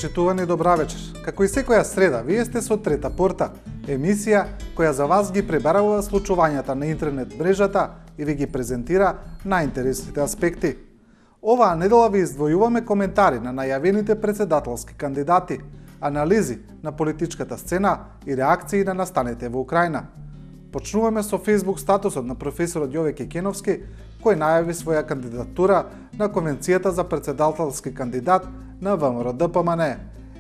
Почитувани добра вечер. Како и секоја среда, вие сте со Трета порта, емисија која за вас ги пребарува случувањата на интернет мрежата и ви ги презентира најинтересните аспекти. Оваа недела ви издвојуваме коментари на најавените председателски кандидати, анализи на политичката сцена и реакции на настаните во Украина. Почнуваме со Facebook статусот на професорот Јове Кекеновски, кој најави своја кандидатура на Конвенцијата за председателски кандидат на ВМРО-ДПМНЕ.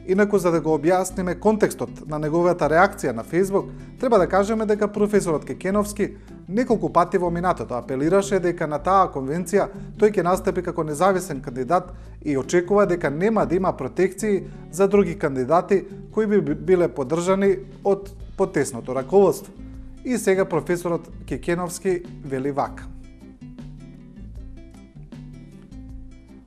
Инаку, за да го објасниме контекстот на неговата реакција на Facebook, треба да кажеме дека професорот Кекеновски неколку пати во минатото апелираше дека на таа конвенција тој ќе настапи како независен кандидат и очекува дека нема да има протекции за други кандидати кои би биле поддржани од потесното раководство. И сега професорот Кекеновски вели вака.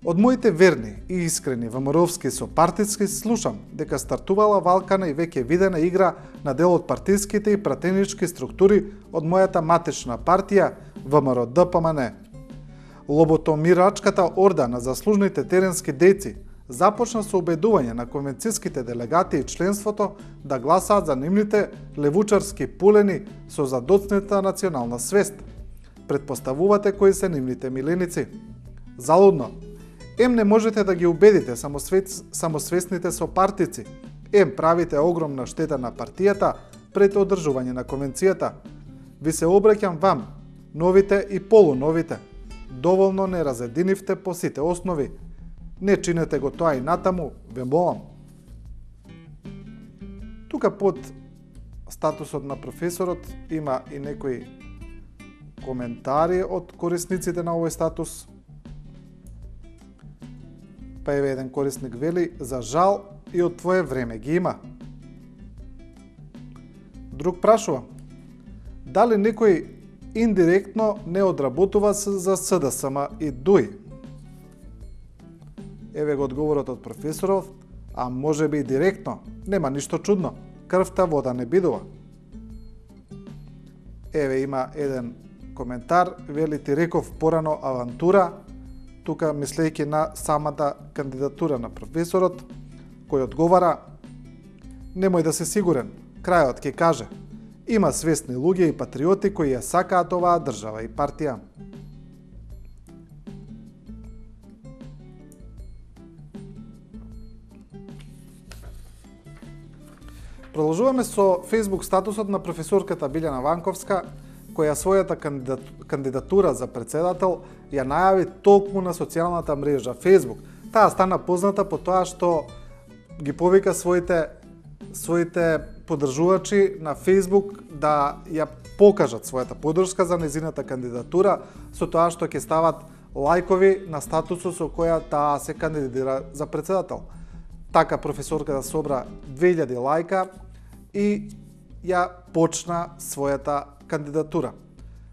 Од моите верни и искрени ВМРО-вски сопартиски слушам дека стартувала валкана и веќе видена игра на дел од партиските и пратенички структури од мојата матична партија ВМРО-ДПМНЕ. Лоботомирачката орда на заслужните теренски дејци започна со убедување на конвенцијските делегати и членството да гласаат за нивните левучарски пулени со задоцнета национална свест. Предпоставувате кои се нивните миленици. Залудно. Ем не можете да ги убедите самосвесните сопартици, ем правите огромна штета на партијата пред одржување на конвенцијата. Ви се обраќам вам, новите и полуновите. Доволно не разединивте по сите основи. Не чинете го тоа и натаму, ве молам. Тука под статусот на професорот има и некои коментари од корисниците на овој статус. Па еве еден корисник вели, за жал и од твое време ги има. Друг прашува, дали некој индиректно не одработува за СДСМ и ДУИ? Еве го одговорот од професоров, а може би и директно, нема ништо чудно, крвта вода не бидува. Еве има еден коментар, вели ти реков порано авантура, тука мислејќи на самата кандидатура на професорот, кој одговара, немој да се сигурен, крајот ќе каже, има свесни луѓе и патриоти кои ја сакаат оваа држава и партија. Продолжуваме со Facebook статусот на професорката Билјана Ванковска, која својата кандидатура за председател ја најави токму на социјалната мрежа Facebook. Таа стана позната по тоа што ги повика своите поддржувачи на Facebook да ја покажат својата поддршка за незината кандидатура со тоа што ќе стават лајкови на статусот со која таа се кандидира за председател. Така професорката собра 2000 лајка и ја почна својата кандидатура.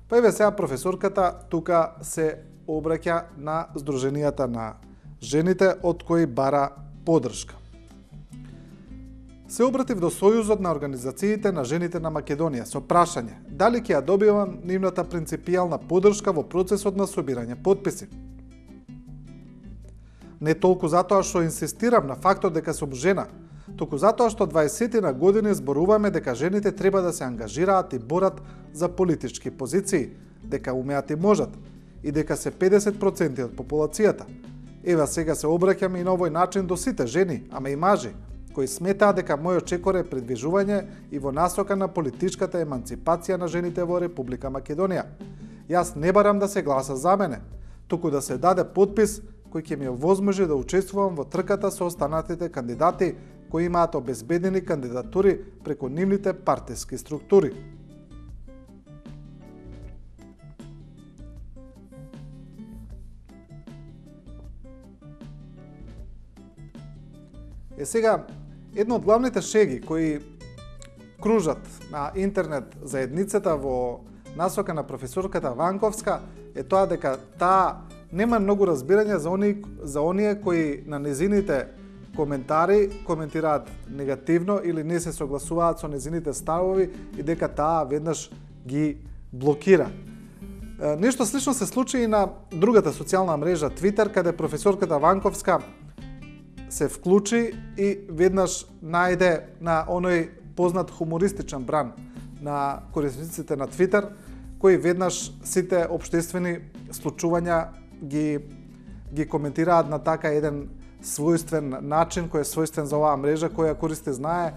Па еве сега професорката тука се обраќа на Сдруженијата на жените од кои бара поддршка. Се обратив до Сојузот на организациите на жените на Македонија со прашање дали ќе ја добивам нивната принципијална поддршка во процесот на собирање потписи. Не толку затоа што инсистирам на фактот дека сум жена, туку затоа што 20 години зборуваме дека жените треба да се ангажираат и борат за политички позиции, дека умеат и можат, и дека се 50% од популацијата. Ева сега се обраќаме и на овој начин до сите жени, ама и мажи, кои сметаат дека мојот чекор е предвижување и во насока на политичката еманципација на жените во Република Македонија. Јас не барам да се гласа за мене, туку да се даде потпис кој ќе ми овозможи да учествувам во трката со останатите кандидати кои имаат обезбедени кандидатури преку нивните партиски структури. Сега, едно од главните шеги кои кружат на интернет заедницата во насока на професорката Ванковска е тоа дека таа нема многу разбирање за оние кои на незините коментари коментираат негативно или не се согласуваат со незините ставови и дека таа веднаш ги блокира. Нешто слично се случи и на другата социјална мрежа Twitter, каде професорката Ванковска се вклучи и веднаш најде на оној познат хумористичен бран на корисниците на Твитер, кои веднаш сите општествени случувања ги коментираат на така еден својствен начин, кој е својствен за оваа мрежа, која користи знае.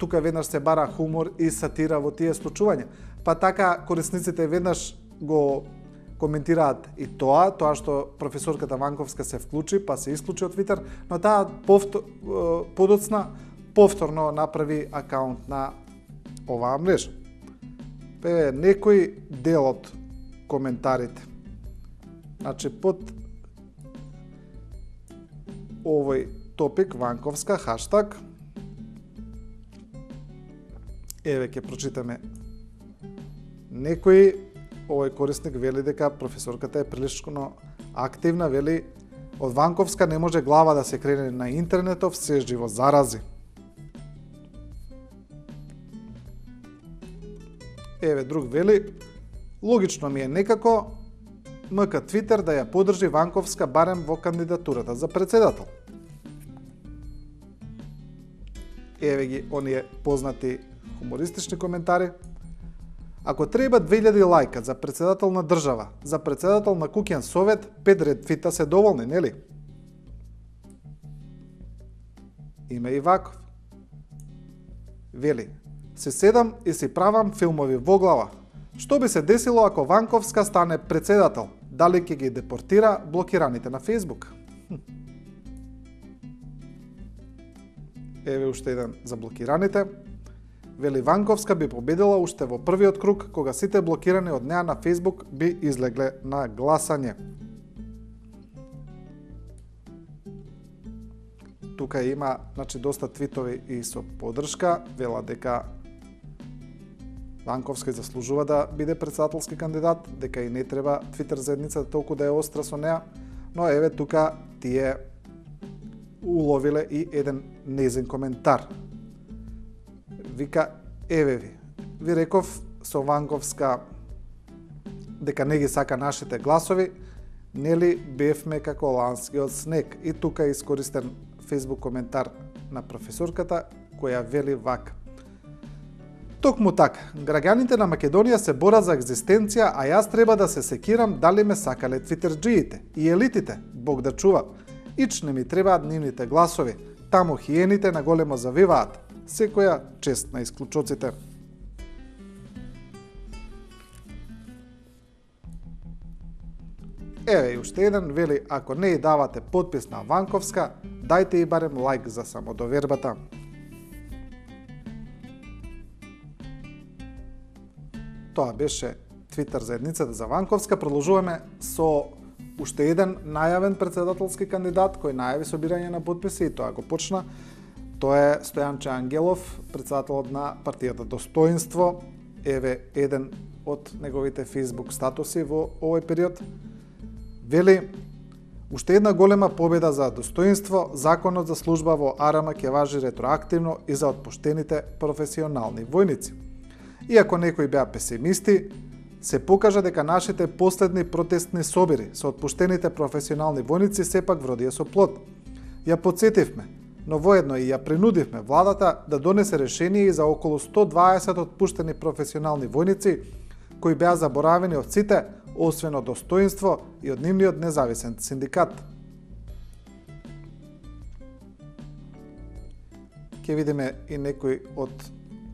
Тука веднаш се бара хумор и сатира во тие случувања. Па така корисниците веднаш го коментираат и тоа што професорката Ванковска се вклучи, па се исклучи од Твитер, но таа подоцна повторно направи акаунт на оваа мрежа. Пе некој дел од коментарите. Значи, под овој топик Ванковска, хаштаг, еве ќе прочитаме некој. Овој корисник вели дека професорката е прилично активна, вели од Ванковска не може глава да се крене на интернетов, се живо зарази. Еве друг вели, логично ми е некако МК Твитер да ја подржи Ванковска барем во кандидатурата за председател. Еве ги оние познати хумористични коментари. Ако треба 2000 лајка за председател на држава, за председател на куќен совет, 5 ретвита се доволни, нели? Има и ваков. Вели, се седам и си правам филмови во глава. Што би се десило ако Ванковска стане председател? Дали ќе ги депортира блокираните на Фейсбук? Еве уште еден за блокираните. Вели, Ванковска би победила уште во првиот круг, кога сите блокирани од неа на Фейсбук би излегле на гласање. Тука има, доста твитови и со поддршка, вела дека Ванковска заслужува да биде председателски кандидат, дека и не треба Твитер заедницата толку да е остра со неа, но еве тука тие уловиле и еден незин коментар. Вика, еве ви реков со Ванковска дека не ги сака нашите гласови, нели бевме како ланскиот снег. И тука е искористен фейсбук коментар на професорката, која вели вака. Токму така, граѓаните на Македонија се борат за екзистенција, а јас треба да се секирам дали ме сакале твитерджиите и елитите, Бог да чува. Ич не ми требаат нивните гласови, таму хиените на големо завиваат. Секоја чест на исклучоците. Еве и уште еден вели, ако не и давате подпис на Ванковска, дајте и барем лайк за самодовербата. Тоа беше Твитер заедницата за Ванковска. Продолжуваме со уште еден најавен председателски кандидат кој најави собирање на подписи и тоа го почна. Тоа е Стојанче Ангелов, председателот на партијата Достоинство. Еве еден од неговите фейсбук статуси во овој период. Вели, уште една голема победа за Достоинство, законот за служба во АРМ ќе важи ретроактивно и за отпуштените професионални војници. Иако некои беа песимисти, се покажа дека нашите последни протестни собири со отпуштените професионални војници сепак вродија со плод. Ја подсетивме, но воедно и ја принудивме владата да донесе решение и за околу 120 отпуштени професионални војници кои беа заборавени од сите, освен од Достоинство и од нивниот независен синдикат. Ќе видиме и некои од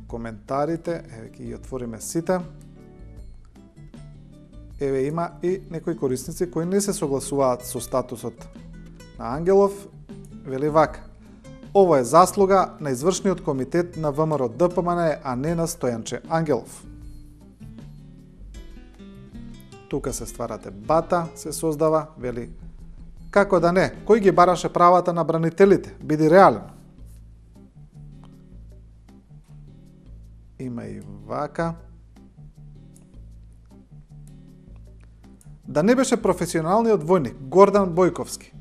коментарите, еве ќе ги отвориме сите. Еве има и некои корисници кои не се согласуваат со статусот на Ангелов. Вели вака, ово е заслуга на извршниот комитет на ВМРО ДПМН, а не на Стојанче Ангелов. Тука се ствара дебата, се создава, вели, како да не, кој ги бараше правата на бранителите, биди реален. Има и вака. Да не беше професионалниот војник Гордан Бојковски.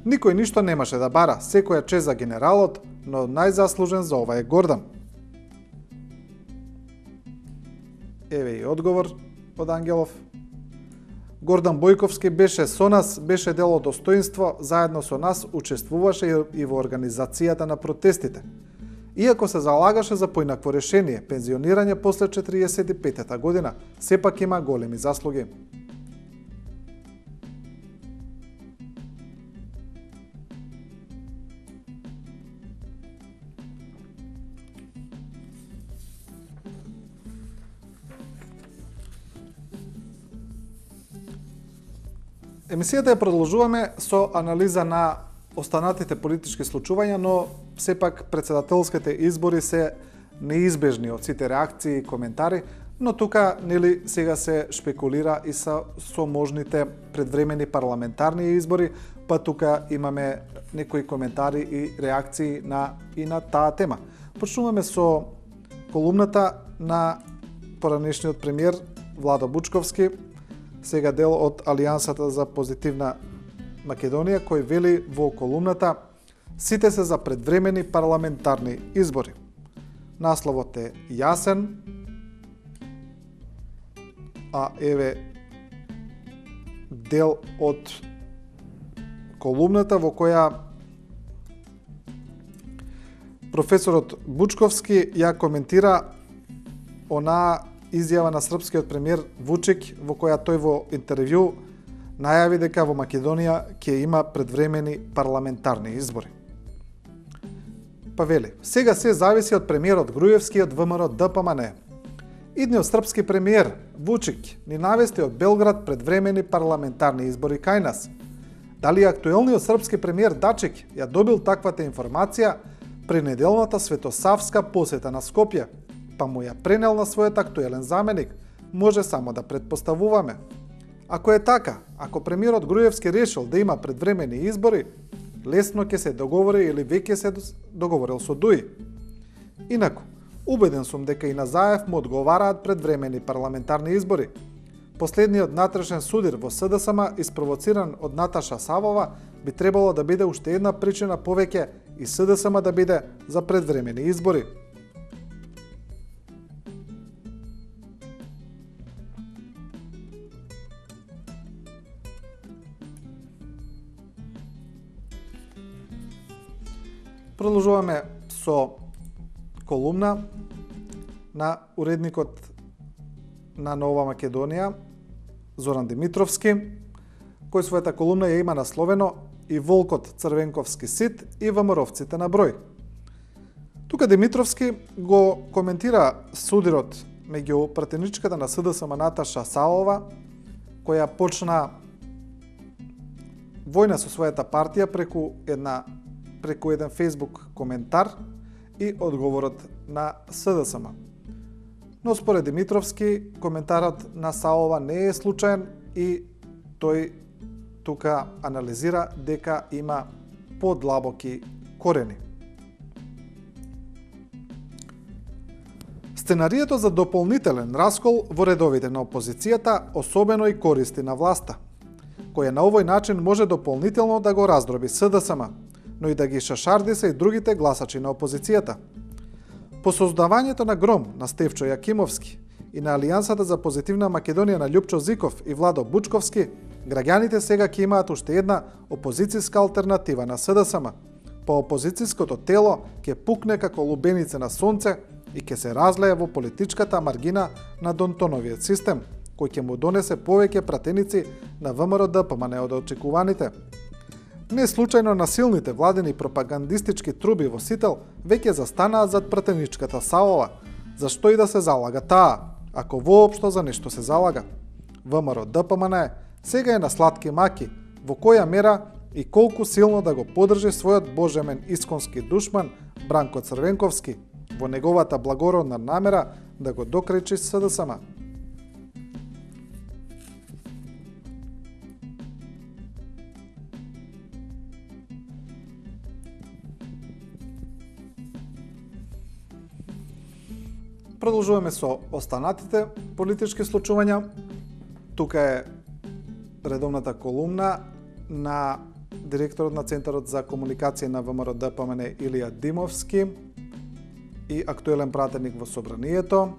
Никој ништо немаше да бара, секоја чест за генералот, но најзаслужен за ова е Гордан. Еве и одговор од Ангелов. Гордан Бојковски беше со нас, беше дел од достоинство, заедно со нас учествуваше и во организацијата на протестите. Иако се залагаше за поинакво решение, пензионирање после 45-та година, сепак има големи заслуги. Емисијата ја продолжуваме со анализа на останатите политички случувања, но сепак председателските избори се неизбежни од сите реакции и коментари, но тука нели сега се шпекулира и со можните предвремени парламентарни избори, па тука имаме некои коментари и реакции и на таа тема. Почнуваме со колумната на поранешниот премиер Владо Бучковски, сега дел од Алијансата за позитивна Македонија, кој вели во колумната: сите се за предвремени парламентарни избори. Насловот е јасен, а еве дел од колумната во која професорот Бучковски ја коментира онаа изјава на српскиот премиер Вучик, во која тој во интервју најави дека во Македонија ќе има предвремени парламентарни избори. Па вели: сега се зависи од премиерот Груевски и од ВМРО ДПМН. Идниот српски премиер Вучик ни навести од Белград предвремени парламентарни избори кај нас. Дали актуелниот српски премиер Дачик ја добил таквата информација при неделната светосавска посета на Скопје, па му ја пренел на својот актуелен заменик, може само да предпоставуваме. Ако е така, ако премиерот Груевски решил да има предвремени избори, лесно ќе се договори или веќе се договорил со Дуи. Инаку, убеден сум дека и на Заев му одговараат предвремени парламентарни избори. Последниот натрешен судир во СДСМ, испровоциран од Наташа Савова, би требало да биде уште една причина повеќе и СДСМ да биде за предвремени избори. Продолжуваме со колумна на уредникот на Нова Македонија Зоран Димитровски, кој својата колумна ја има насловено "И волкот Црвенковски сит и ВМРО-вците на број". Тука Димитровски го коментира судирот меѓу пратеничката на СДСМ Наташа Савова, која почна војна со својата партија преку еден фейсбук коментар и одговорот на СДСМ. Но според Димитровски, коментарот на Саова не е случаен и тој тука анализира дека има подлабоки корени. Сценарието за дополнителен раскол во редовите на опозицијата особено и користи на власта, која на овој начин може дополнително да го раздроби СДСМ, но и да ги шашарди и другите гласачи на опозицијата. По создавањето на ГРОМ на Стефчо Јакимовски и на Алијансата за позитивна Македонија на Љупчо Зиков и Владо Бучковски, граѓаните сега ќе имаат уште една опозицијска алтернатива на СДСМ, па опозицијското тело ќе пукне како лубеница на сонце и ќе се разлее во политичката маргина на Донтоновиот систем, кој ќе му донесе повеќе пратеници на ВМРО ДПМН од очекуваните. Не случајно насилните владени пропагандистички труби во Сител веќе застанаат зад пратеничката Савова, зашто и да се залага таа, ако воопшто за нешто се залага. ВМРО ДПМН сега е на сладки маки, во која мера и колку силно да го подржи својот божемен исконски душман Бранко Црвенковски во неговата благородна намера да го докречи СДСМ. Продолжуваме со останатите политички случувања. Тука е редовната колумна на директорот на Центарот за комуникација на ВМРО ДПМН Илија Димовски и актуелен пратеник во Собранието.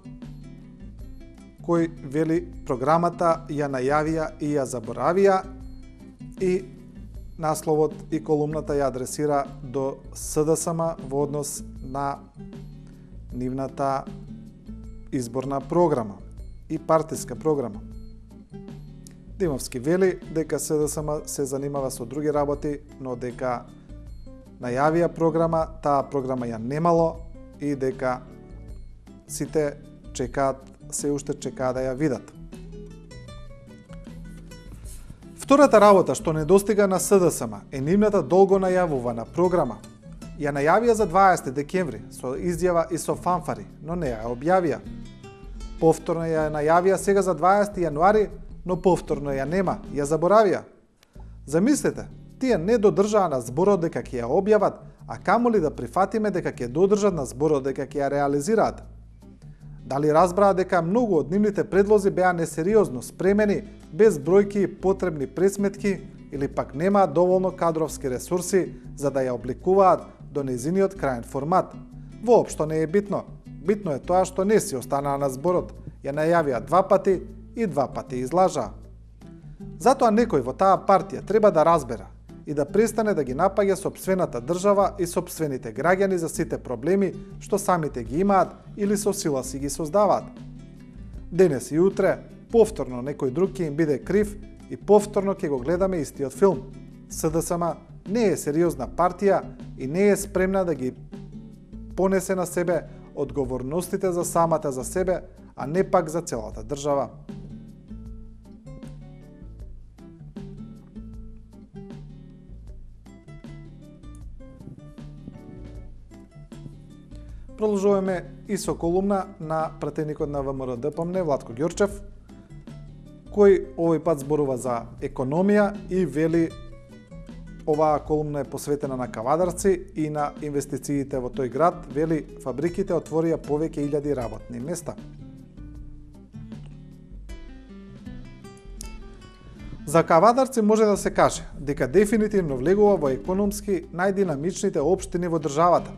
кој вели програмата ја најавија и ја заборавија, и насловот и колумната ја адресира до СДСМ во однос на нивната изборна програма и партиска програма. Димовски вели дека СДСМ се занимава со други работи, но дека најавија програма, таа програма ја немало и дека сите чекаат, се уште чекаат да ја видат. Втората работа што недостига на СДСМ е нивната долго најавувана програма. Ја најавија за 20 декември со изјава и со фанфари, но не ја објавија. Повторно ја најавија сега за 20 јануари, но повторно ја нема, ја заборавија. Замислете, тие не додржаа на зборот дека ќе ја објават, а камоли да прифатиме дека ќе додржат на зборот дека ќе ја реализираат. Дали разбраа дека многу од нивните предлози беа несериозно спремени, без бројки и потребни пресметки, или пак немаат доволно кадровски ресурси за да ја обликуваат до нејзиниот крајен формат? Воопшто не е битно. Битно е тоа што не си останаа на зборот, ја најавија 2 пати и 2 пати излажаа. Затоа некој во таа партија треба да разбера и да престане да ги напаѓа сопствената држава и сопствените граѓани за сите проблеми што самите ги имаат или со сила си ги создаваат. Денес и утре, повторно некој друг ќе им биде крив и повторно ќе го гледаме истиот филм. СДСМ не е сериозна партија и не е спремна да ги понесе на себе одговорностите за самата за себе, а не пак за целата држава. Продолжуваме и со колумна на пратеникот на ВМРО-ДПМНЕ Владко Ѓорчев, кој овој пат зборува за економија и вели оваа колумна е посветена на Кавадарци и на инвестициите во тој град. Вели фабриките отворија повеќе илјади работни места. За Кавадарци може да се каже дека дефинитивно влегува во економски најдинамичните општини во државата.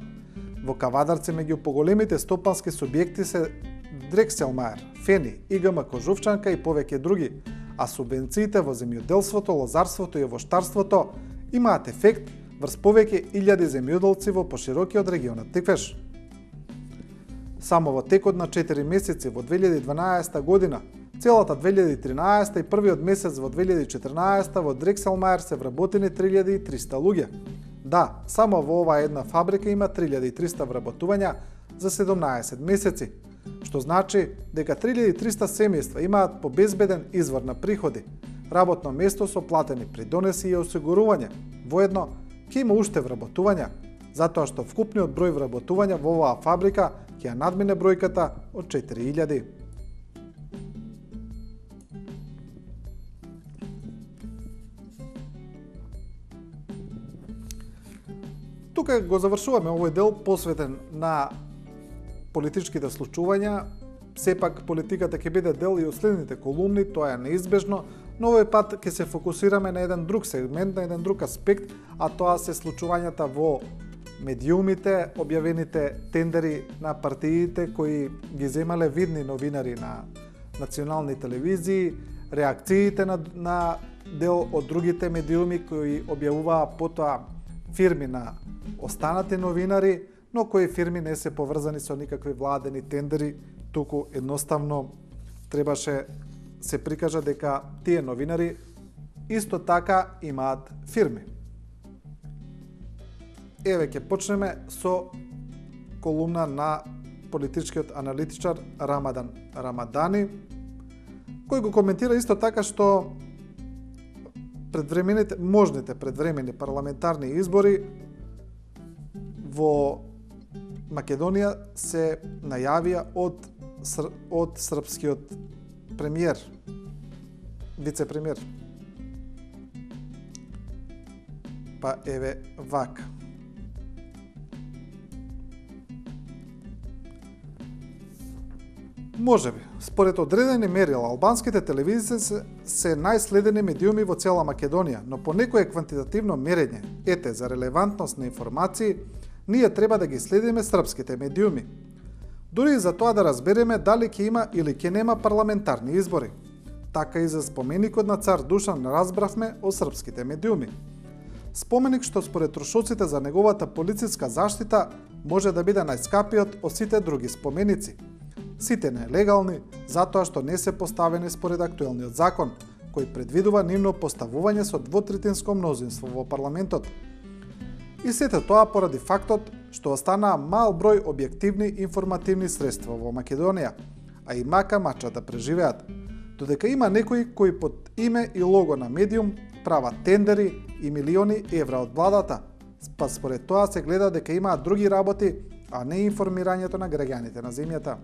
Во Кавадарци меѓу поголемите стопански субјекти се Дрекселмаер, Фени, ИГМ Кожувчанка и повеќе други, а субвенциите во земјоделството, лозарството и овоштарството имаат ефект врз повеќе илјади земјоделци во поширокиот регионот Тиквеш. Само во текот на 4 месеци во 2012 година, целата 2013 и првиот месец во 2014 во Дрекселмаер се вработени 3300 луѓе. Да, само во оваа една фабрика има 3300 вработувања за 17 месеци, што значи дека 3300 семејства имаат побезбеден извор на приходи, работно место со платени придонеси и осигурување. Воедно, ќе има уште вработувања, затоа што вкупниот број вработувања во оваа фабрика ќе ја надмине бројката од 4000. Тука го завршуваме овој дел посветен на политичките случувања. Сепак политиката ќе биде дел и од следните колумни, тоа е неизбежно, но овој пат ќе се фокусираме на еден друг сегмент, на еден друг аспект, а тоа се случувањата во медиумите, објавените тендери на партиите кои ги земале видни новинари на национални телевизии, реакциите на дел од другите медиуми кои објавуваа потоа фирми на останати новинари, но кои фирми не се поврзани со никакви владени тендери, туку едноставно требаше се прикажа дека тие новинари исто така имаат фирми. Еве ќе почнеме со колумна на политичкиот аналитичар Рамадан Рамадани, кој го коментира исто така што можните предвремени парламентарни избори во Македонија се најавија од српскиот премиер, вице-премиер. Па еве вака. Можеби, според одредени мерила, албанските телевизии се најследени медиуми во цела Македонија, но по некое квантитативно мерење, ете, за релевантност на информации, ние треба да ги следиме српските медиуми. дури и за тоа да разбереме дали ќе има или ќе нема парламентарни избори. Така и за споменикот на цар Душан разбравме од српските медиуми. Споменик што според трошоците за неговата полициска заштита може да биде најскапиот од сите други споменици. Сите нелегални, затоа што не се поставени според актуелниот закон, кој предвидува нивно поставување со двотретинско мнозинство во парламентот. И сете тоа поради фактот што останаа мал број објективни информативни средства во Македонија, а и мака мача да преживеат, додека има некои кои под име и лого на медиум прават тендери и милиони евра од владата, па според тоа се гледа дека имаат други работи, а не информирањето на граѓаните на земјата.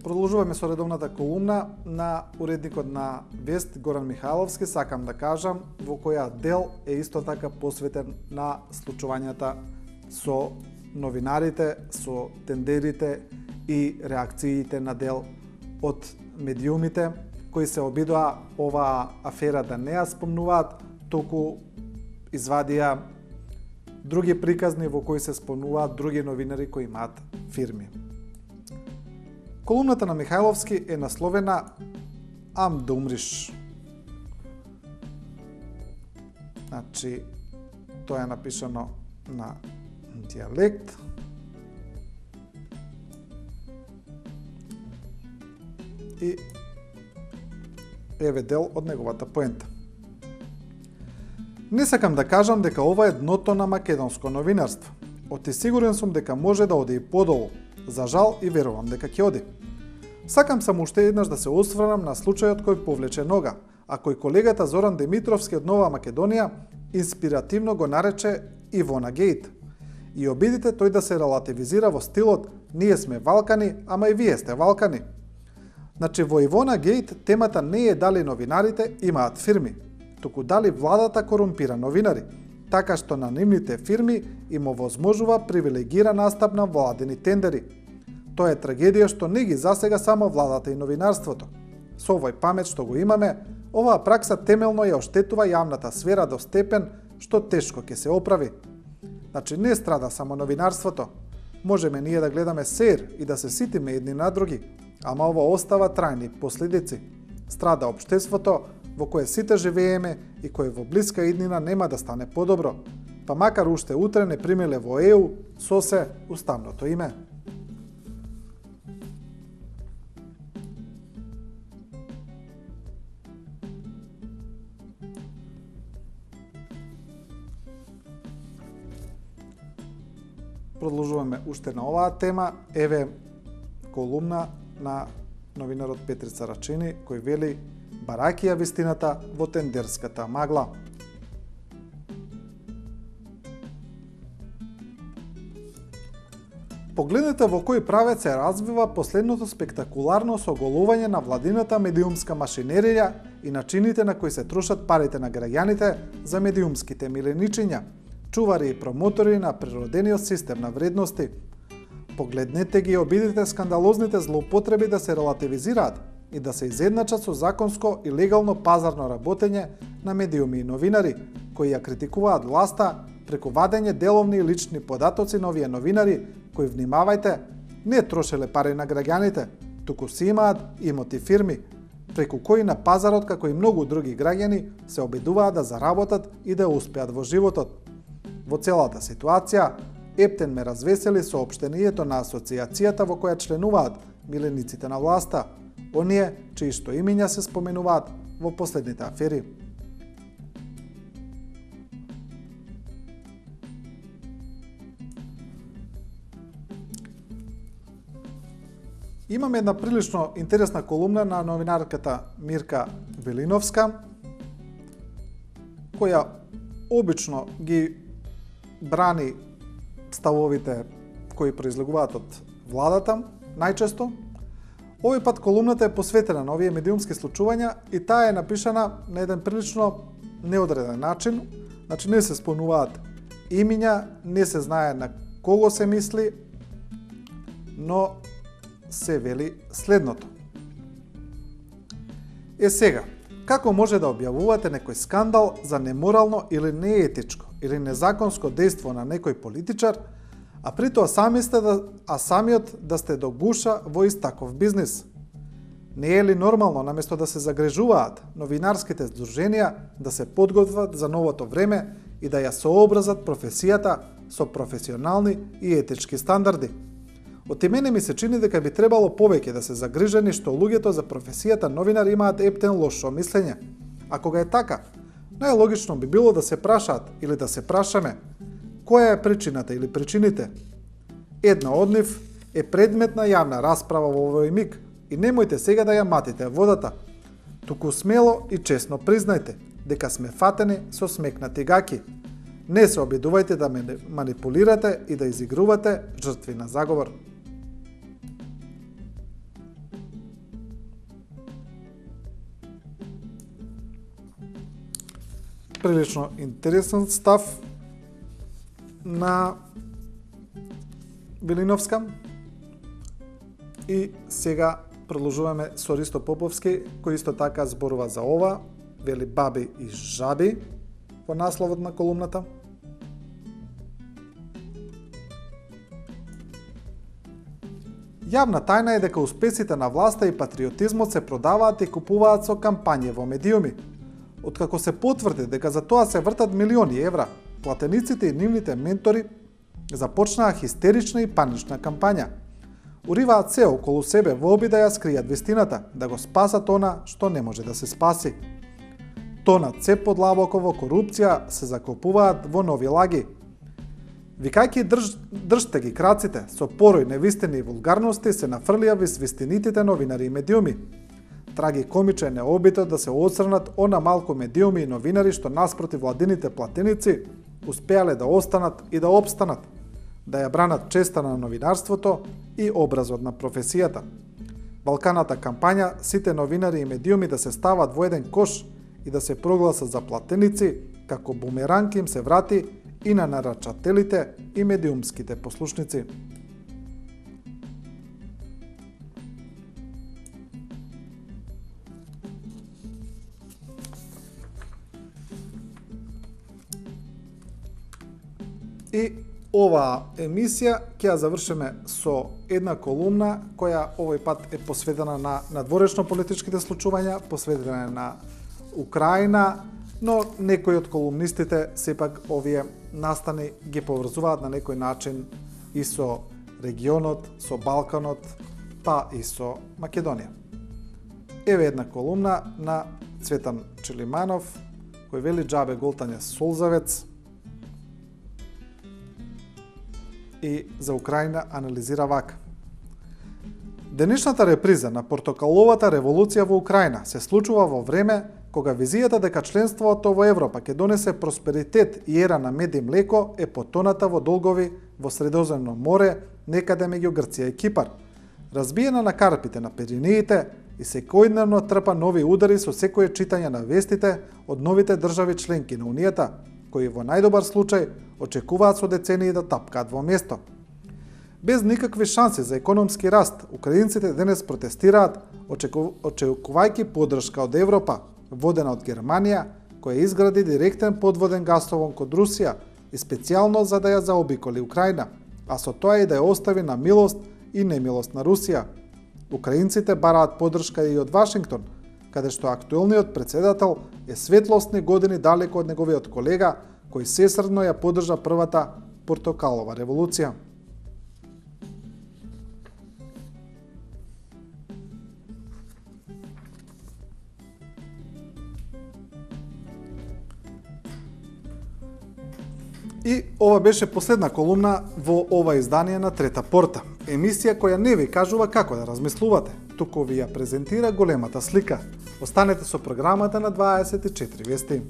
Продолжуваме со редовната колумна на уредникот на Вест Горан Михайловски. Сакам да кажам во која дел е исто така посветен на случувањата со новинарите, со тендерите и реакциите на дел од медиумите кои се обидоа оваа афера да не ја спомнуваат, току извадија други приказни во кои се спомнуваат други новинари кои имаат фирми. Колумната на Михайловски е насловена "Ам да умриш". Значи, тоа е напишано на дијалект. И еве дел од неговата поента. Не сакам да кажам дека ова е дното на македонско новинарство. Оти сигурен сум дека може да оди и подолу. За жал и верувам дека ќе оди. Сакам само уште еднаш да се осврнам на случајот кој повлече нога, а кој колегата Зоран Димитровски од Нова Македонија инспиративно го нарече Ивона Гейт. И обидите тој да се релативизира во стилот "Ние сме Валкани, ама и вие сте Валкани". Значи во Ивона Гейт темата не е дали новинарите имаат фирми, туку дали владата корумпира новинари, така што на нивните фирми им овозможува привилегиран настап на владени тендери. Тоа е трагедија што не ги засега само владата и новинарството. Со овој памет што го имаме, оваа пракса темелно ја оштетува јавната сфера до степен што тешко ќе се оправи. Значи не страда само новинарството. Можеме ние да гледаме сер и да се ситиме едни на други, ама ова остава трајни последици. Страда општеството во кое сите живееме и кое во блиска иднина нема да стане подобро, па макар уште утре не примеле во ЕУ со се уставното име. Продолжуваме уште на оваа тема. Еве колумна на новинарот Петрица Рачини кој вели "Бараки ја вистината во тендерската магла". Погледнете во кој правец се развива последното спектакуларно соголување на владината медиумска машинерија и начините на кои се трошат парите на граѓаните за медиумските миленичиња, чувари и промотори на природениот систем на вредности. Погледнете ги и обидите скандалозните злоупотреби да се релативизираат и да се изедначат со законско и легално пазарно работење на медиуми и новинари, кои ја критикуваат власта преку вадење деловни и лични податоци на овие новинари, кои, внимавајте, не трошеле пари на граѓаните, туку си имаат имоти фирми, преку кои на пазарот, како и многу други граѓани, се обидуваат да заработат и да успеат во животот. Во целата ситуација, ептен ме развесели соопштението на асоциацијата во која членуваат милениците на власта, оние чии што имиња се споменуваат во последните афери. Имаме една прилично интересна колумна на новинарката Мирка Велиновска, која обично ги брани ставовите кои произлегуваат од владата, најчесто. Овој пат колумната е посветена на овие медиумски случувања и таа е напишана на еден прилично неодреден начин. Значи не се спомнуваат имиња, не се знае на кого се мисли, но се вели следното. Сега, како може да објавувате некој скандал за неморално или неетичко или незаконско дејство на некој политичар, а при тоа самиот да сте до гуша во истаков бизнис? Не е ли нормално, наместо да се загрежуваат новинарските здруженија, да се подготват за новото време и да ја сообразат професијата со професионални и етички стандарди? Оти мене ми се чини дека би требало повеќе да се загрижени што луѓето за професијата новинар имаат ептен лошо мислење. А кога е така, најлогично би било да се прашаат или да се прашаме која е причината или причините. Една од нив е предмет на јавна расправа во овој миг и немојте сега да ја матите водата. Туку смело и честно признајте дека сме фатени со смекнати гаки. Не се обидувајте да манипулирате и да изигрувате жртви на заговор. Прилично интересен став на Велиновска. И сега продолжуваме со Ристо Поповски, кој исто така зборува за ова, вели баби и жаби во насловот на колумната. Јавна тајна е дека успесите на власта и патриотизмот се продаваат и купуваат со кампање во медиуми. Откако се потврди дека за тоа се вртат милиони евра, платениците и нивните ментори започнаа хистерична и панична кампања. Уриваат се околу себе во обид да ја скријат вистината, да го спасат она што не може да се спаси. Тонат се подлабоко во корупција, се закопуваат во нови лаги. Викајќи држте ги краците, со порој, невистини и вулгарности се нафрлија вис вистинитите новинари и медиуми. Трагикомичен е обитот да се отсрнат она малку медиуми и новинари што наспроти владините платеници успеале да останат и да опстанат, да ја бранат честа на новинарството и образот на професијата. Балканата кампања сите новинари и медиуми да се стават во еден кош и да се прогласат за платеници, како бумеранг им се врати и на нарачателите и медиумските послушници. И оваа емисија ќе ја завршиме со една колумна која овој пат е посветена на надворешно политичките случувања, посветена на Украина, но некои од колумнистите сепак овие настани ги поврзуваат на некој начин и со регионот, со Балканот, па и со Македонија. Еве една колумна на Цветан Челиманов, кој вели џабе голтање солзавец, и за Украина анализира вака. Денешната реприза на портокаловата револуција во Украина се случува во време кога визијата дека членството во Европа ќе донесе просперитет и ера на мед и млеко е потоната во долгови во Средоземно море, некаде меѓу Грција и Кипар. Разбиена на карпите на Пиринеите и секојдневно трпа нови удари со секое читање на вестите од новите држави членки на Унијата, кои во најдобар случај очекуваат со децении да тапкаат во место. Без никакви шанси за економски раст, украинците денес протестираат, очекувајќи поддршка од Европа, водена од Германија, која изгради директен подводен гасовод кон Русија и специјално за да ја заобиколи Украина, а со тоа и да ја остави на милост и немилост на Русија. Украинците бараат поддршка и од Вашингтон, каде што актуелниот председател е светлосни години далеко од неговиот колега, кој сесрдно ја поддржа првата портокалова револуција. И ова беше последна колумна во ова издание на Трета порта. Емисија која не ви кажува како да размислувате, туку ви ја презентира големата слика. Останете со програмата на 24 вести.